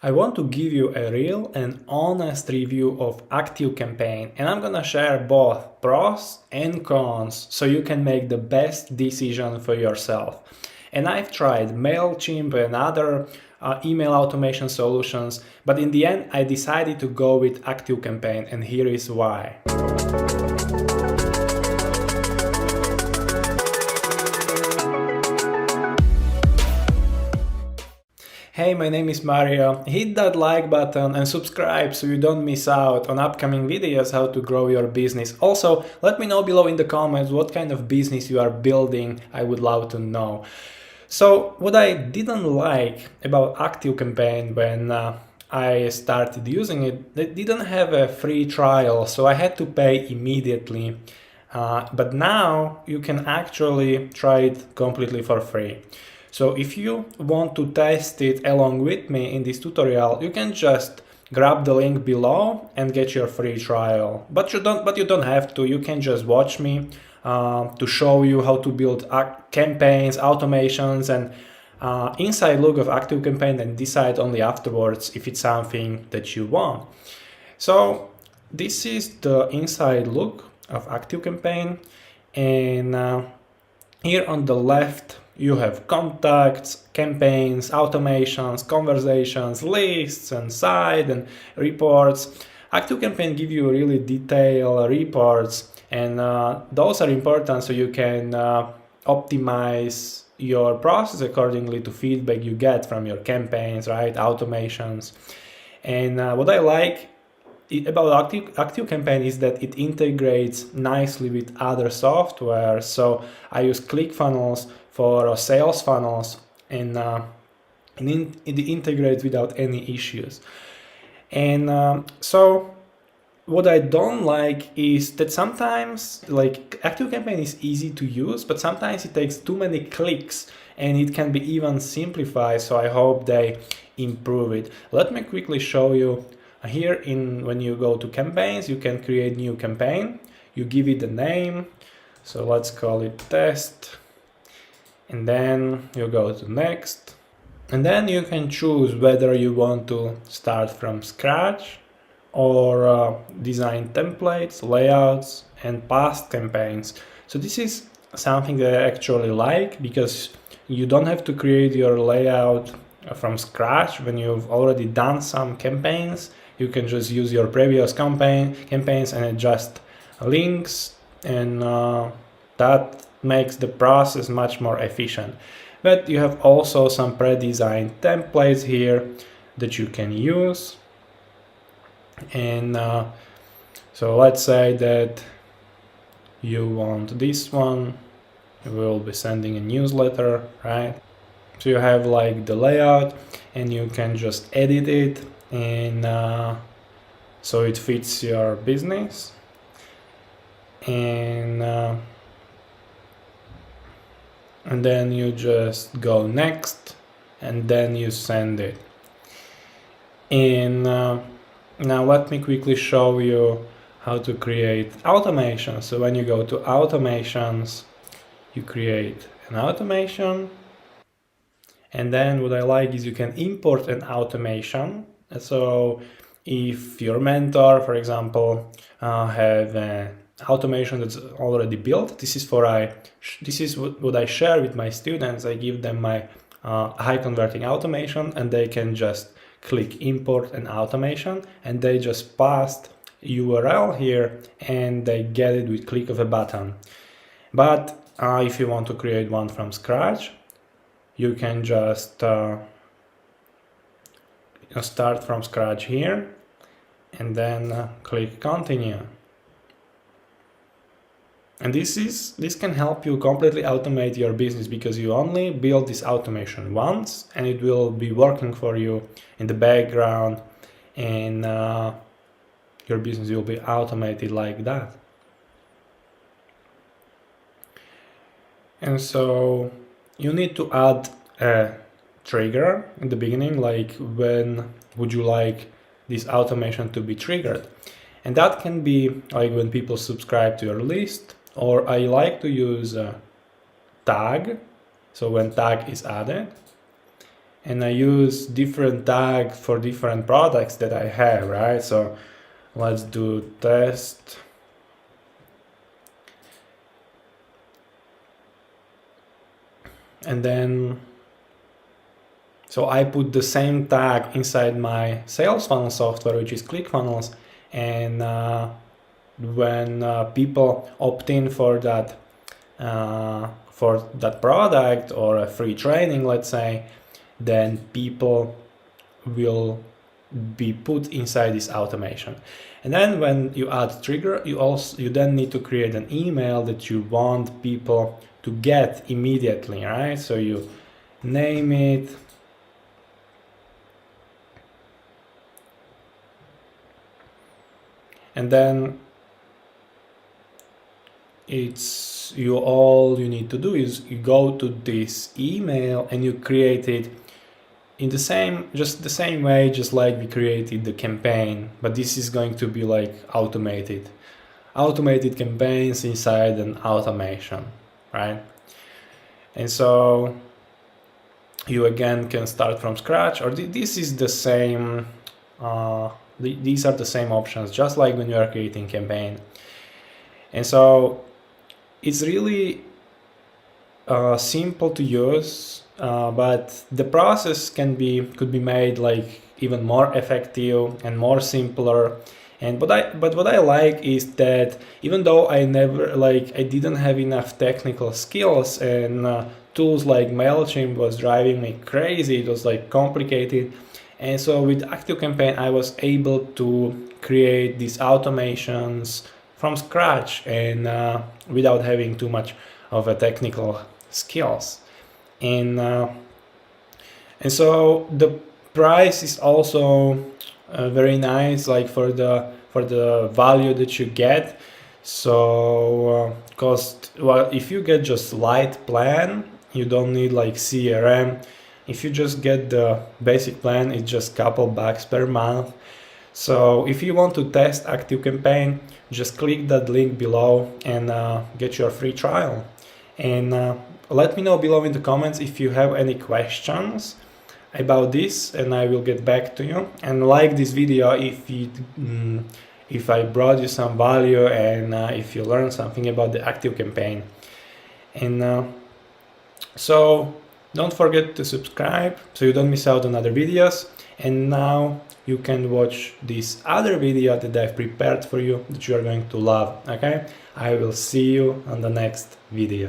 I want to give you a real and honest review of ActiveCampaign, and I'm gonna share both pros and cons so you can make the best decision for yourself. And I've tried MailChimp and other email automation solutions, but in the end I decided to go with ActiveCampaign, and here is why. Hey, my name is Mario. Hit that like button and subscribe so you don't miss out on upcoming videos how to grow your business. Also, let me know below in the comments what kind of business you are building. I would love to know. So, what I didn't like about ActiveCampaign when I started using it, they didn't have a free trial, so I had to pay immediately. But now you can actually try it completely for free. So if you want to test it along with me in this tutorial, you can just grab the link below and get your free trial. But you don't have to. You can just watch me to show you how to build campaigns, automations, and inside look of ActiveCampaign, and decide only afterwards if it's something that you want. So this is the inside look of ActiveCampaign, and here on the left you have contacts, campaigns, automations, conversations, lists, and site and reports. ActiveCampaign give you really detailed reports, and those are important so you can optimize your process accordingly to feedback you get from your campaigns, right? Automations. And what I like about ActiveCampaign is that it integrates nicely with other software. So I use ClickFunnels for sales funnels, and it integrates without any issues. And so what I don't like is that sometimes like ActiveCampaign is easy to use, but sometimes it takes too many clicks and it can be even simplified. So I hope they improve it. Let me quickly show you. Here when you go to campaigns, you can create new campaign. You give it a name. So let's call it test. And then you go to next. And then you can choose whether you want to start from scratch or design templates, layouts, and past campaigns. So this is something that I actually like, because you don't have to create your layout from scratch when you've already done some campaigns. You can just use your previous campaigns and adjust links, and that makes the process much more efficient. But you have also some pre-designed templates here that you can use. And so let's say that you want this one. You will be sending a newsletter, right? So you have like the layout, and you can just edit it, and so it fits your business. And then you just go next, and then you send it. And now let me quickly show you how to create automation. So when you go to automations, you create an automation. And then what I like is you can import an automation. So if your mentor, for example, have an automation that's already built, this is what I share with my students. I give them my high converting automation, and they can just click import an automation, and they just paste URL here, and they get it with click of a button. But if you want to create one from scratch, you can just start from scratch here, and then click continue. And this can help you completely automate your business, because you only build this automation once, and it will be working for you in the background, and your business will be automated like that. And so you need to add a trigger in the beginning, like when would you like this automation to be triggered. And that can be like when people subscribe to your list, or I like to use a tag. So when tag is added, and I use different tags for different products that I have, right? So let's do test. And then, so I put the same tag inside my sales funnel software, which is ClickFunnels. And when people opt in for that product or a free training, let's say, then people will be put inside this automation. And then when you add trigger, you then need to create an email that you want people to get immediately, right? So you name it, and then all you need to do is you go to this email and you create it in the same way, just like we created the campaign, but this is going to be like automated campaigns inside an automation, right? And so you again can start from scratch, or this is the same, these are the same options, just like when you are creating campaign. And so it's really simple to use, but the process could be made like even more effective and more simpler. And but what I like is that even though I didn't have enough technical skills, and tools like MailChimp was driving me crazy, it was like complicated. And so with ActiveCampaign, I was able to create these automations from scratch and without having too much of a technical skills. And so the price is also very nice, like for the value that you get. So if you get just light plan, you don't need like CRM. If you just get the basic plan, it's just couple bucks per month. So if you want to test ActiveCampaign, just click that link below and get your free trial. And let me know below in the comments if you have any questions about this, and I will get back to you. And like this video if I brought you some value, and if you learned something about the ActiveCampaign. And so don't forget to subscribe so you don't miss out on other videos. And now you can watch this other video that I've prepared for you that you are going to love. Okay, I will see you on the next video.